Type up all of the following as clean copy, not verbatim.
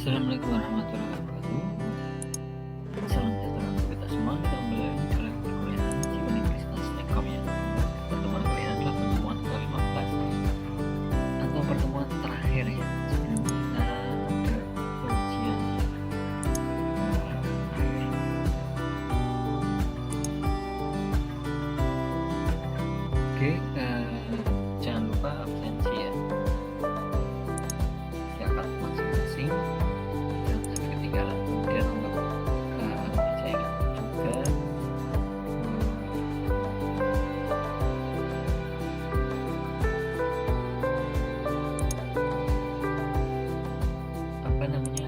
Assalamualaikum warahmatullahi wabarakatuh. Salam sejahtera untuk kita semua. Kita kembali lagi dalam perkuliahan Jiwa Inggris Asnekom ya. Pertemuan kali ini adalah pertemuan ke-15 atau pertemuan terakhir ya. Sebelum kita ada ujian Oke, jangan lupa absensi ya. Siapkan masing-masing. Jangan sampai ketinggalan. Kemudian untuk saya ingat juga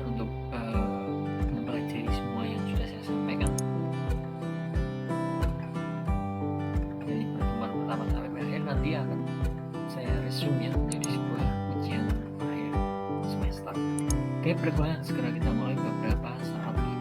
untuk mempelajari semua yang sudah saya sampaikan dari pertemuan pertama sampai akhir. Nanti akan saya resume ya menjadi sebuah ujian akhir semester. Oke, perkuliahan segera kita mulai beberapa saat lagi.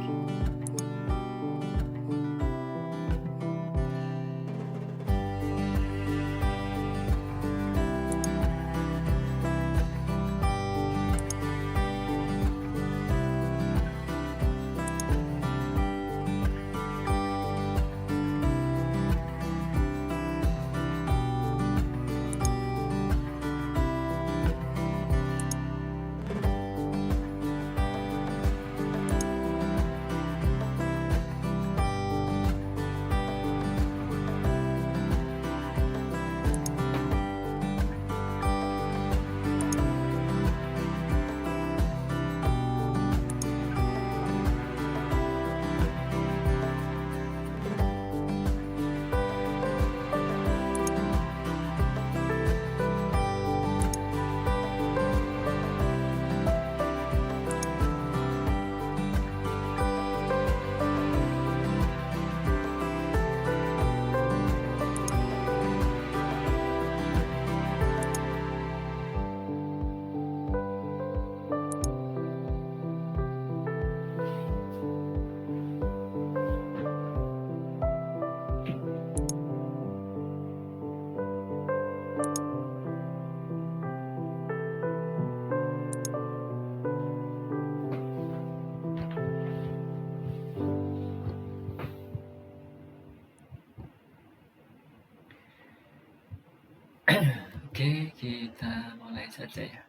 Oke, kita mulai saja ya.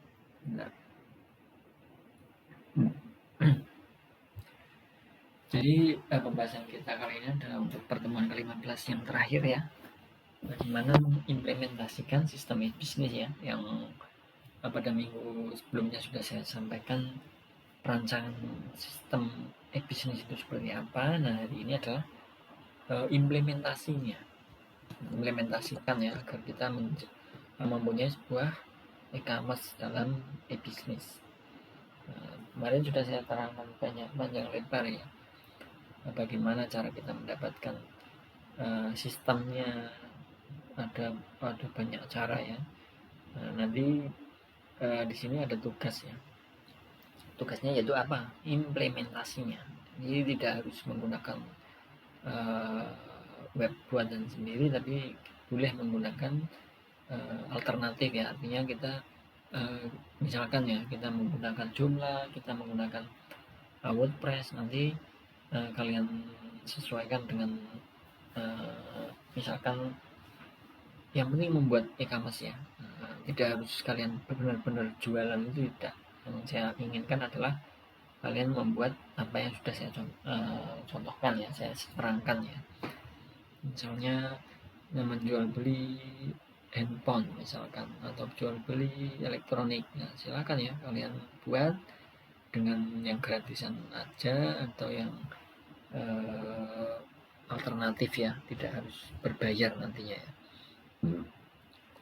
Bentar. Jadi pembahasan kita kali ini adalah untuk pertemuan ke-15 yang terakhir ya. Bagaimana mengimplementasikan sistem e-bisnis ya, yang pada minggu sebelumnya sudah saya sampaikan perancangan sistem e-bisnis itu seperti apa. Nah, hari ini adalah implementasikan ya, agar kita mempunyai sebuah e-commerce dalam e-bisnis. Kemarin sudah saya terangkan panjang lebar ya, bagaimana cara kita mendapatkan sistemnya. Ada banyak cara ya. Nanti di sini ada tugas ya. Tugasnya yaitu apa? Implementasinya. Jadi tidak harus menggunakan web buatan sendiri, tapi boleh menggunakan alternatif ya. Artinya kita misalkan ya, kita menggunakan Joomla, kita menggunakan WordPress, nanti kalian sesuaikan dengan misalkan yang penting membuat e-commerce ya. Tidak harus kalian benar-benar jualan, itu tidak. Yang saya inginkan adalah kalian membuat apa yang sudah saya contohkan ya, saya terangkan ya. Misalnya menjual beli handphone misalkan, atau jual beli elektronik. Nah, silakan ya kalian buat dengan yang gratisan aja, atau yang alternatif ya, tidak harus berbayar nantinya ya.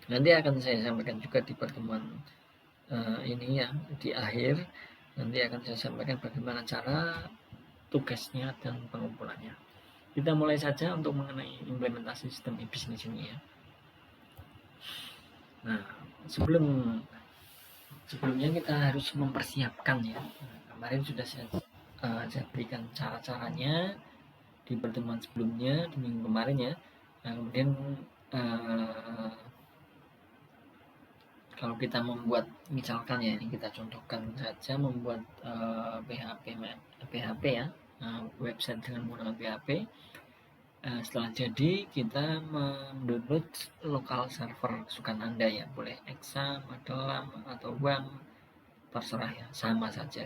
Nanti akan saya sampaikan juga di pertemuan ini ya, di akhir nanti akan saya sampaikan bagaimana cara tugasnya dan pengumpulannya. Kita mulai saja untuk mengenai implementasi sistem e-bisnis ini ya. Nah, sebelumnya kita harus mempersiapkan ya. Kemarin sudah saya berikan cara-caranya di pertemuan sebelumnya, di minggu kemarin ya. Nah, kemudian Kalau kita membuat, misalkan ya, ini kita contohkan saja, membuat PHP ya, website dengan menggunakan PHP. Setelah jadi, kita mendownload lokal server kesukaan Anda ya, boleh Exa, Magelang, atau WAM, terserah ya, sama saja.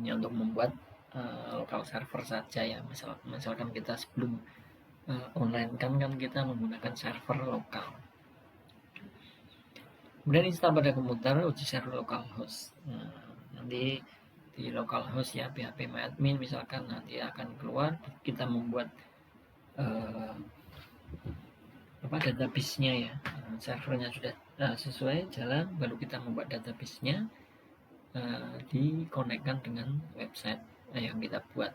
Ini untuk membuat lokal server saja ya. Misalkan kita sebelum online kan kita menggunakan server lokal. Kemudian install pada komputer, uji server localhost. Nanti di localhost ya, phpMyAdmin misalkan, nanti akan keluar kita membuat database-nya ya. Servernya sudah sesuai jalan, baru kita membuat database-nya, dikonekkan dengan website yang kita buat.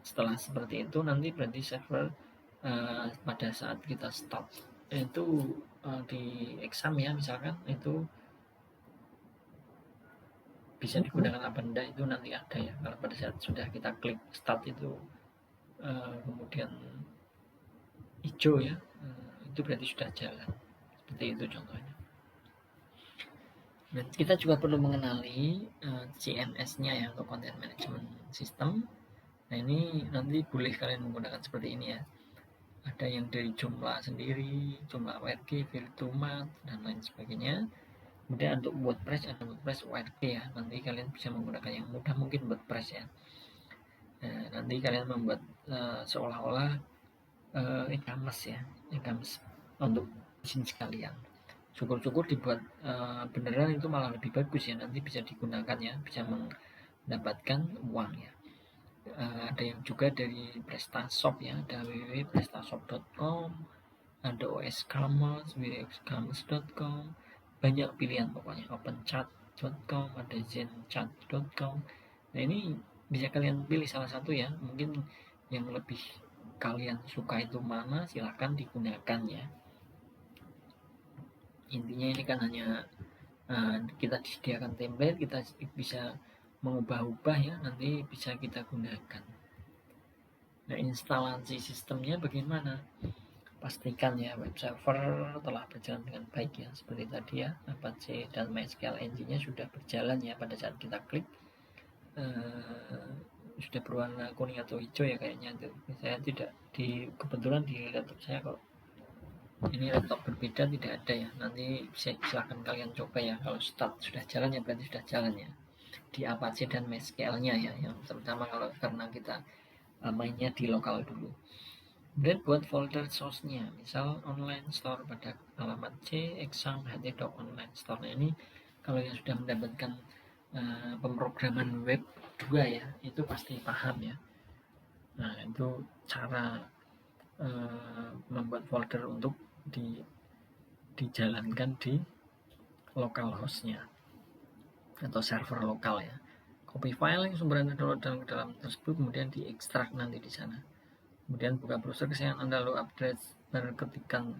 Setelah seperti itu, nanti berarti server pada saat kita start itu di exam ya, misalkan itu bisa digunakan apa enggak itu nanti ada ya. Kalau pada saat sudah kita klik start itu kemudian hijau ya, itu berarti sudah jalan. Seperti itu contohnya. Dan kita juga perlu mengenali CMS-nya ya, untuk Content Management System. Nah, ini nanti boleh kalian menggunakan seperti ini ya. Ada yang dari Joomla sendiri, Joomla WordK, Virtumat, dan lain sebagainya. Kemudian untuk WordPress ada WordPress WordK ya. Nanti kalian bisa menggunakan yang mudah mungkin WordPress ya. Nah, nanti kalian membuat seolah-olah e-commerce ya, e-commerce untuk bisnis kalian. Syukur-syukur dibuat beneran, itu malah lebih bagus ya, nanti bisa digunakan ya, bisa mendapatkan uang ya. Ada yang juga dari PrestaShop ya, ada www.prestashop.com, ada OSCommerce, www.commerce.com, banyak pilihan pokoknya, openchat.com, ada zenchat.com. Nah, ini bisa kalian pilih salah satu ya, mungkin yang lebih kalian suka itu mana, silahkan digunakan ya. Intinya ini kan hanya kita disediakan template, kita bisa mengubah-ubah ya, nanti bisa kita gunakan. Nah, instalasi sistemnya bagaimana? Pastikan ya web server telah berjalan dengan baik ya, seperti tadi ya, Apache dan MySQL engine-nya sudah berjalan ya pada saat kita klik. Sudah berwarna kuning atau hijau ya kayaknya. Saya tidak kebetulan di laptop saya kok ini laptop berbeda tidak ada ya, nanti silahkan kalian coba ya. Kalau start sudah jalan ya berarti sudah jalan ya di Apache dan MySQL-nya ya, yang terutama kalau karena kita mainnya di lokal dulu. Kemudian buat folder source-nya, misal online store pada alamat C, exam, ht.doc online store. Nah, ini kalau yang sudah mendapatkan pemrograman web 2 ya, itu pasti paham ya. Nah, itu cara membuat folder untuk dijalankan di local host-nya atau server lokal ya. Copy file yang sumbernya download dalam tersebut, kemudian diekstrak nanti di sana. Kemudian buka browser kesayangan Anda, lalu update dan ketikkan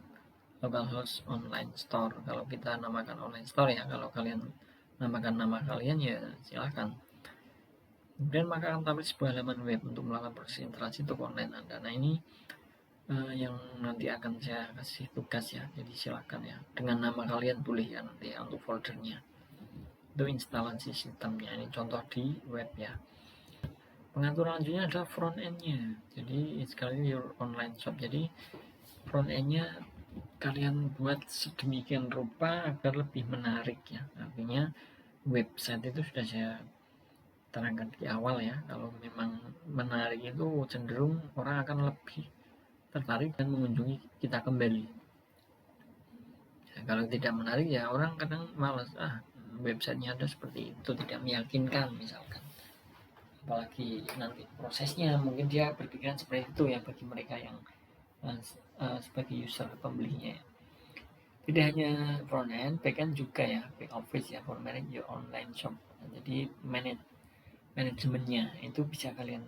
localhost online store. Kalau kita namakan online store ya, kalau kalian namakan nama kalian ya silahkan. Kemudian maka akan tampil sebuah halaman web untuk melakukan proses instalasi toko online Anda. Nah, ini yang nanti akan saya kasih tugas ya, jadi silahkan ya, dengan nama kalian boleh ya nanti ya untuk foldernya. Itu instalasi sistemnya, ini contoh di web ya. Pengaturan lanjutnya adalah front end-nya. Jadi sekali your online shop. Jadi front end-nya kalian buat sedemikian rupa agar lebih menarik ya. Artinya website itu sudah saya terangkan di awal ya. Kalau memang menarik itu cenderung orang akan lebih tertarik dan mengunjungi kita kembali. Ya, kalau tidak menarik ya orang kadang malas, websitenya ada seperti itu, tidak meyakinkan misalkan. Apalagi nanti prosesnya mungkin dia berpikiran seperti itu ya, bagi mereka yang sebagai user pembelinya ya. Tidak hanya front end, back end juga ya, back office ya, for manage your online shop. Jadi manajemennya itu bisa kalian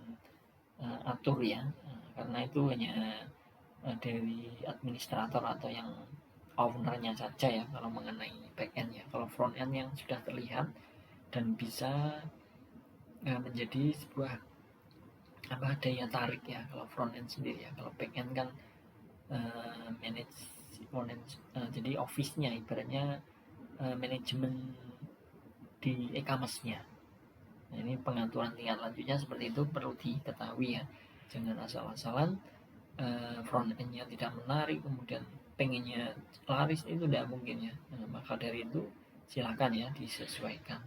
atur ya, karena itu hanya dari administrator atau yang ownernya saja ya kalau mengenai back end ya. Kalau front end yang sudah terlihat dan bisa menjadi sebuah daya tarik ya kalau front end sendiri ya. Kalau back end kan manage jadi office-nya ibaratnya manajemen di e-commerce-nya. Nah, ini pengaturan tingkat lanjutnya seperti itu perlu diketahui ya. Jangan asal-asalan front end-nya tidak menarik kemudian pengennya laris, itu tidak mungkin ya. Maka dari itu silakan ya disesuaikan.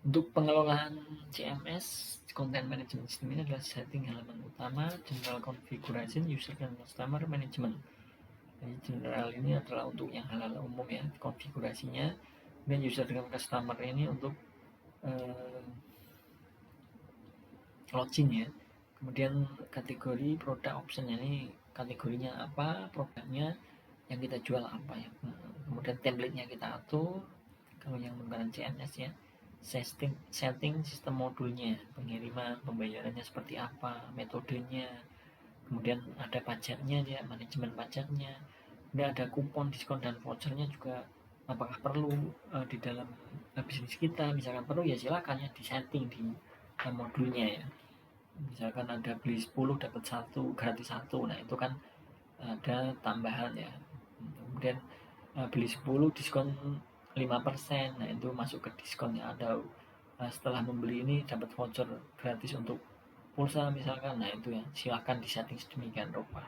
Untuk pengelolaan CMS Content Management System ini adalah setting halaman utama, general configuration, user dan customer management. Jadi general ini adalah untuk yang hal-hal umum ya, konfigurasinya. Dan user dengan customer ini untuk login ya. Kemudian kategori produk option, ini kategorinya apa, produknya yang kita jual apa ya. Kemudian template-nya kita atur kalau yang menggunakan CMS ya. Setting sistem modulnya, pengiriman, pembayarannya seperti apa, metodenya, kemudian ada pajaknya ya, manajemen pajaknya, ini ada kupon, diskon dan vouchernya juga apakah perlu di dalam bisnis kita. Misalkan perlu ya silakan ya disetting di modulnya ya. Misalkan ada beli 10 dapat 1 gratis 1, nah itu kan ada tambahan ya. Kemudian beli 10 diskon 5%, nah itu masuk ke diskonnya. Ada setelah membeli ini dapat voucher gratis untuk pulsa misalkan, nah itu ya silakan disetting sedemikian rupa.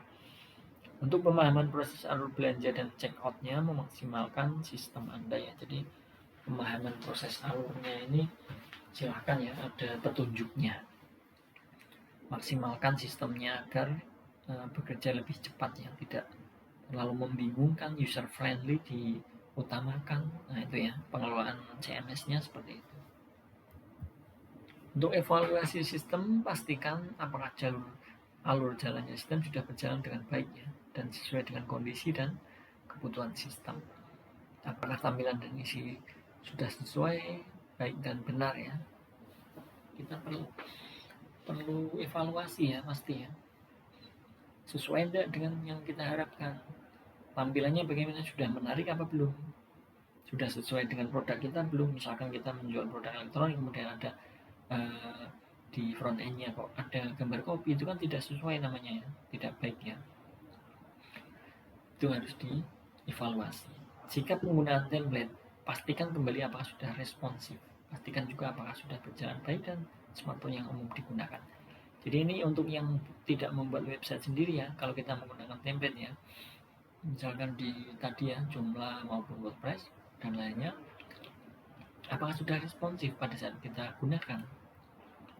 Untuk pemahaman proses alur belanja dan check outnya memaksimalkan sistem Anda ya. Jadi pemahaman proses alurnya ini silakan ya ada petunjuknya. Maksimalkan sistemnya agar bekerja lebih cepat ya, tidak terlalu membingungkan, user friendly diutamakan. Nah itu ya pengelolaan CMS-nya seperti itu. Untuk evaluasi sistem, pastikan apakah alur jalannya sistem sudah berjalan dengan baik ya, dan sesuai dengan kondisi dan kebutuhan sistem. Apakah tampilan dan isi sudah sesuai, baik dan benar ya. Kita perlu evaluasi ya pasti ya. Sesuai tidak dengan yang kita harapkan. Tampilannya bagaimana, sudah menarik apa belum? Sudah sesuai dengan produk kita belum? Misalkan kita menjual produk elektronik kemudian ada di front end-nya kok ada gambar kopi, itu kan tidak sesuai namanya ya, tidak baik ya. Itu harus dievaluasi. Jika penggunaan template, pastikan kembali apakah sudah responsif. Pastikan juga apakah sudah berjalan baik dan smartphone yang umum digunakan. Jadi ini untuk yang tidak membuat website sendiri ya, kalau kita menggunakan template ya. Misalkan di tadi ya, Joomla maupun WordPress dan lainnya, apakah sudah responsif pada saat kita gunakan.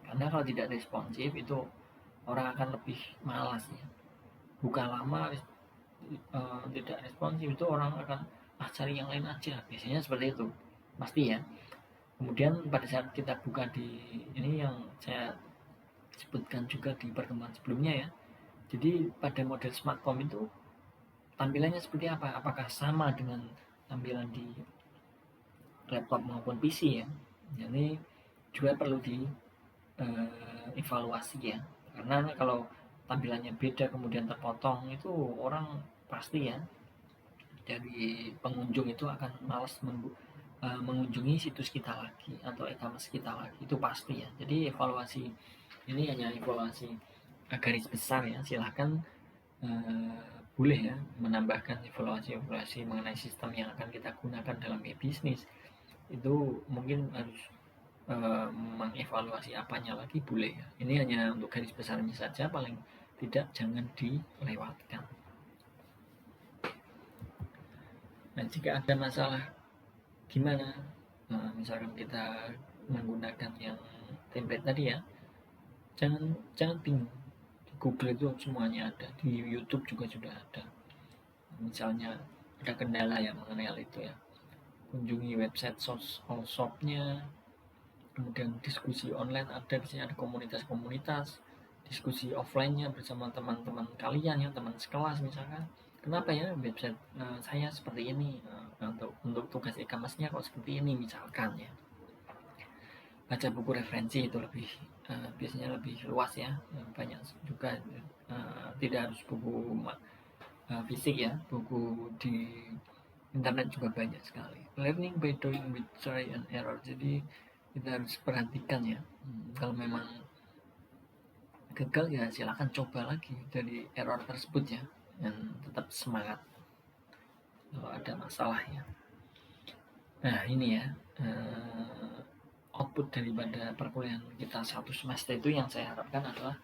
Karena kalau tidak responsif itu orang akan lebih malas ya. Buka lama tidak responsif itu orang akan cari yang lain aja. Biasanya seperti itu. Pasti ya. Kemudian pada saat kita buka di ini yang saya sebutkan juga di pertemuan sebelumnya ya. Jadi pada model smartphone itu tampilannya seperti apa? Apakah sama dengan tampilan di laptop maupun PC ya? Jadi juga perlu di evaluasi ya, karena kalau tampilannya beda kemudian terpotong itu orang pasti ya, dari pengunjung itu akan malas mengunjungi situs kita lagi atau e-commerce kita lagi, itu pasti ya. Jadi evaluasi ini hanya evaluasi garis besar ya, silahkan boleh ya menambahkan evaluasi mengenai sistem yang akan kita gunakan dalam e-bisnis. Itu mungkin harus mengevaluasi apanya lagi boleh ya. Ini hanya untuk garis besarnya saja, paling tidak jangan dilewatkan. Nah jika ada masalah gimana, misalkan kita menggunakan yang template tadi ya, jangan bingung. Di Google itu semuanya ada, di YouTube juga sudah ada. Misalnya ada kendala ya mengenai hal itu ya, kunjungi website shopnya. Kemudian diskusi online ada, biasanya ada komunitas-komunitas, diskusi offline-nya bersama teman-teman kalian ya, teman sekelas misalkan. Kenapa ya website saya seperti ini, untuk tugas e-commerce-nya kok seperti ini misalkan ya. Baca buku referensi itu lebih biasanya lebih luas ya, banyak juga tidak harus buku fisik ya, buku di internet juga banyak sekali. Learning by doing with try and error, jadi kita harus perhatikan ya. Kalau memang gagal ya silakan coba lagi dari error tersebut ya. dan tetap semangat kalau ada masalah ya. Nah ini ya, output daripada perkuliahan kita satu semester itu yang saya harapkan adalah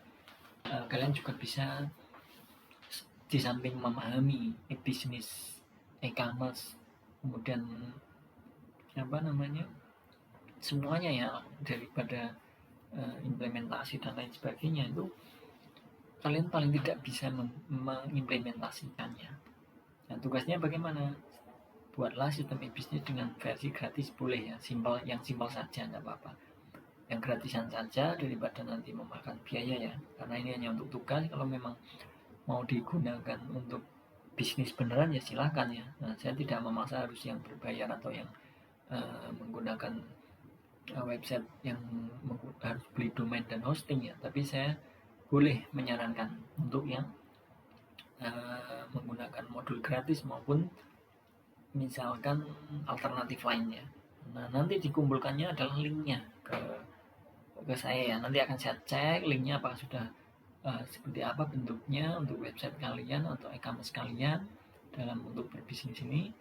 kalian juga bisa di samping memahami bisnis e-commerce, kemudian apa namanya semuanya ya daripada implementasi dan lain sebagainya, itu kalian paling tidak bisa mengimplementasikannya. Nah, tugasnya bagaimana? Buatlah sistem e-bisnis dengan versi gratis boleh ya, yang simpel saja, nggak apa-apa. Yang gratisan saja daripada nanti memakan biaya ya, karena ini hanya untuk tugas. Kalau memang mau digunakan untuk bisnis beneran ya silahkan ya. Nah, saya tidak memaksa harus yang berbayar atau yang menggunakan website yang harus beli domain dan hosting ya, tapi saya boleh menyarankan untuk yang menggunakan modul gratis maupun misalkan alternatif lainnya. Nah, nanti dikumpulkannya adalah linknya ke saya ya. Nanti akan saya cek linknya apakah sudah seperti apa bentuknya untuk website kalian atau e-commerce kalian dalam untuk berbisnis ini.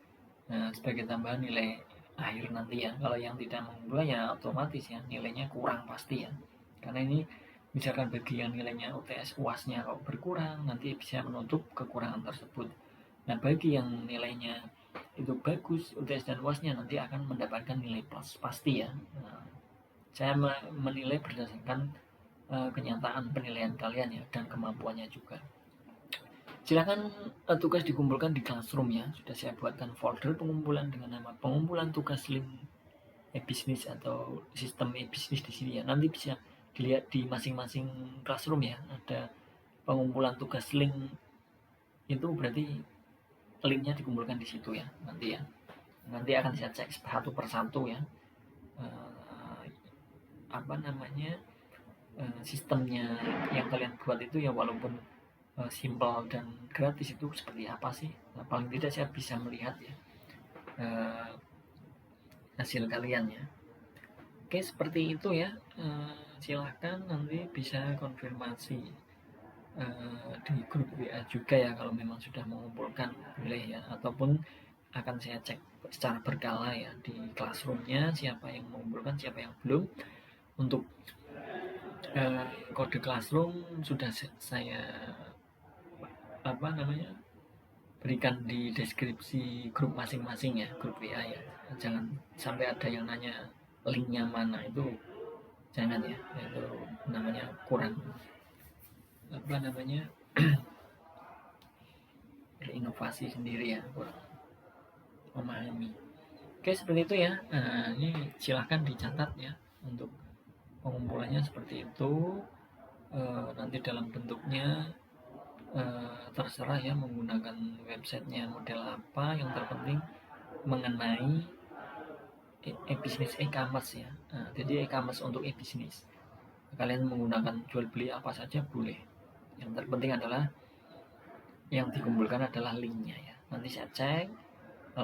Nah, sebagai tambahan nilai akhir nanti ya. Kalau yang tidak mengumpulkan ya otomatis ya nilainya kurang pasti ya. Karena ini misalkan bagi yang nilainya UTS UASnya kalau berkurang, nanti bisa menutup kekurangan tersebut. Nah, bagi yang nilainya itu bagus UTS dan UASnya, nanti akan mendapatkan nilai plus pasti ya. Nah, saya menilai berdasarkan kenyataan penilaian kalian ya dan kemampuannya juga. Silakan tugas dikumpulkan di Classroom ya. Sudah saya buatkan folder pengumpulan dengan nama pengumpulan tugas link e-bisnis atau sistem e-bisnis di sini ya. Nanti bisa dilihat di masing-masing Classroom ya. Ada pengumpulan tugas link, itu berarti linknya dikumpulkan di situ ya nanti ya. Nanti akan saya cek satu persatu ya. Apa namanya sistemnya yang kalian buat itu ya, walaupun simpel dan gratis itu seperti apa sih. Nah, paling tidak saya bisa melihat ya hasil kalian ya. Oke, seperti itu ya. Silahkan nanti bisa konfirmasi di grup WA juga ya kalau memang sudah mengumpulkan, boleh ya, ataupun akan saya cek secara berkala ya di Classroom-nya siapa yang mengumpulkan siapa yang belum. Untuk kode Classroom sudah saya apa namanya berikan di deskripsi grup masing-masing ya, grup WA ya. Jangan sampai ada yang nanya linknya mana, itu jangan ya, itu namanya kurang apa namanya berinovasi sendiri ya, kurang memahami. Oke, seperti itu ya. Nah, ini silahkan dicatat ya untuk pengumpulannya seperti itu. Nanti dalam bentuknya terserah ya menggunakan websitenya model apa, yang terpenting mengenai e-bisnis e-commerce ya. Nah, jadi e-commerce untuk e-bisnis kalian menggunakan jual beli apa saja boleh, yang terpenting adalah yang dikumpulkan adalah linknya ya. Nanti saya cek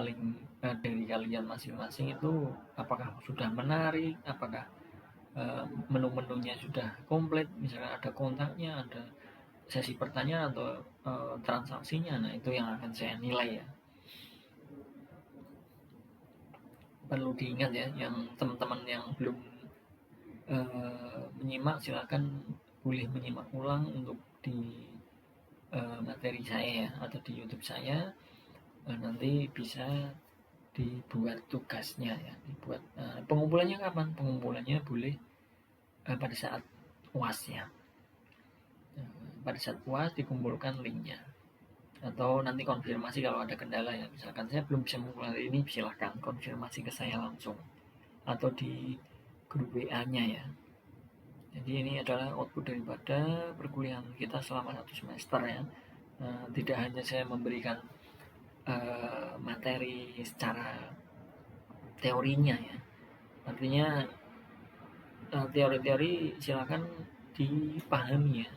link dari kalian masing-masing itu apakah sudah menarik, apakah menu-menunya sudah komplit, misalkan ada kontaknya, ada sesi pertanyaan atau transaksinya. Nah, itu yang akan saya nilai ya. Perlu diingat ya, yang teman-teman yang belum menyimak silakan boleh menyimak ulang untuk di materi saya ya, atau di YouTube saya. Nanti bisa dibuat tugasnya ya, dibuat pengumpulannya kapan? Pengumpulannya boleh pada saat UAS ya. Pada saat UAS dikumpulkan linknya, atau nanti konfirmasi kalau ada kendala ya, misalkan saya belum bisa mengumpulkan hari ini, silahkan konfirmasi ke saya langsung atau di grup WA-nya ya. Jadi ini adalah output daripada perkuliahan kita selama 1 semester ya. Tidak hanya saya memberikan materi secara teorinya ya, artinya teori-teori silakan dipahami ya,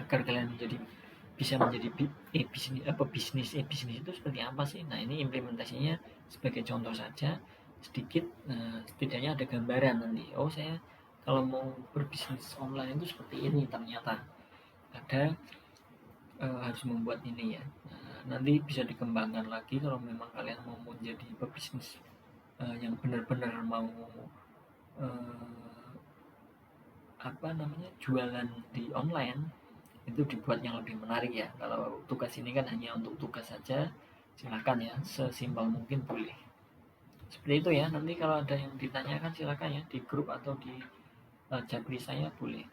agar kalian bisa menjadi bisnis itu seperti apa sih. Nah, ini implementasinya sebagai contoh saja sedikit. Setidaknya ada gambaran nanti, oh saya kalau mau berbisnis online itu seperti ini, ternyata ada harus membuat ini ya. Nanti bisa dikembangkan lagi kalau memang kalian mau menjadi pebisnis yang benar-benar mau jualan di online, itu dibuat yang lebih menarik ya. Kalau tugas ini kan hanya untuk tugas saja, silakan ya, sesimpel mungkin boleh. Seperti itu ya. Nanti kalau ada yang ditanyakan silakan ya, di grup atau di Japri saya boleh.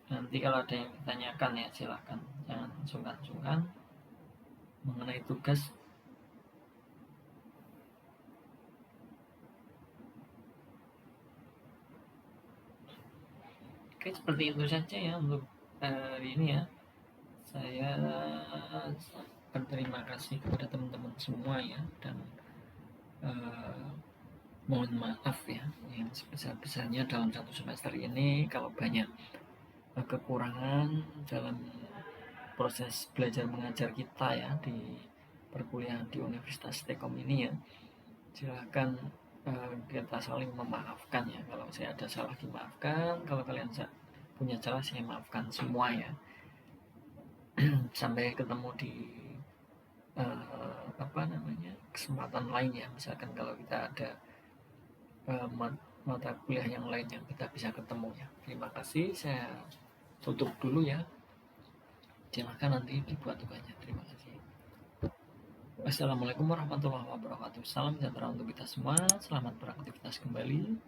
Nanti kalau ada yang ditanyakan ya silakan, jangan sungkan-sungkan mengenai tugas. Oke, seperti itu saja ya untuk hari ini ya. Saya berterima kasih kepada teman-teman semua ya, dan mohon maaf ya yang sebesar-besarnya dalam satu semester ini kalau banyak kekurangan dalam proses belajar mengajar kita ya di perkuliahan di Universitas Tekom ini ya. Silahkan kita saling memaafkan ya. Kalau saya ada salah dimaafkan, kalau kalian punya salah saya maafkan semua ya. Sampai ketemu di kesempatan lain ya. Misalkan kalau kita ada mata kuliah yang lain yang kita bisa ketemu ya. Terima kasih, saya tutup dulu ya. Silahkan nanti dibuat tugasnya. Terima kasih. Wassalamualaikum warahmatullahi wabarakatuh. Salam sejahtera untuk kita semua. Selamat beraktivitas kembali.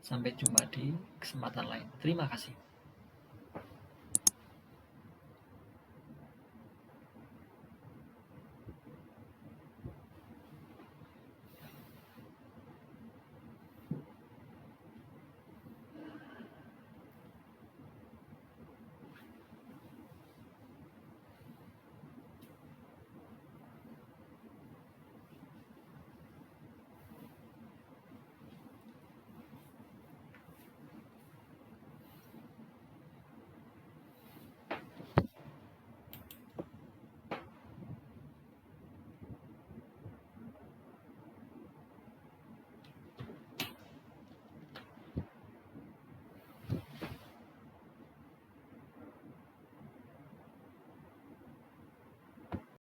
Sampai jumpa di kesempatan lain. Terima kasih.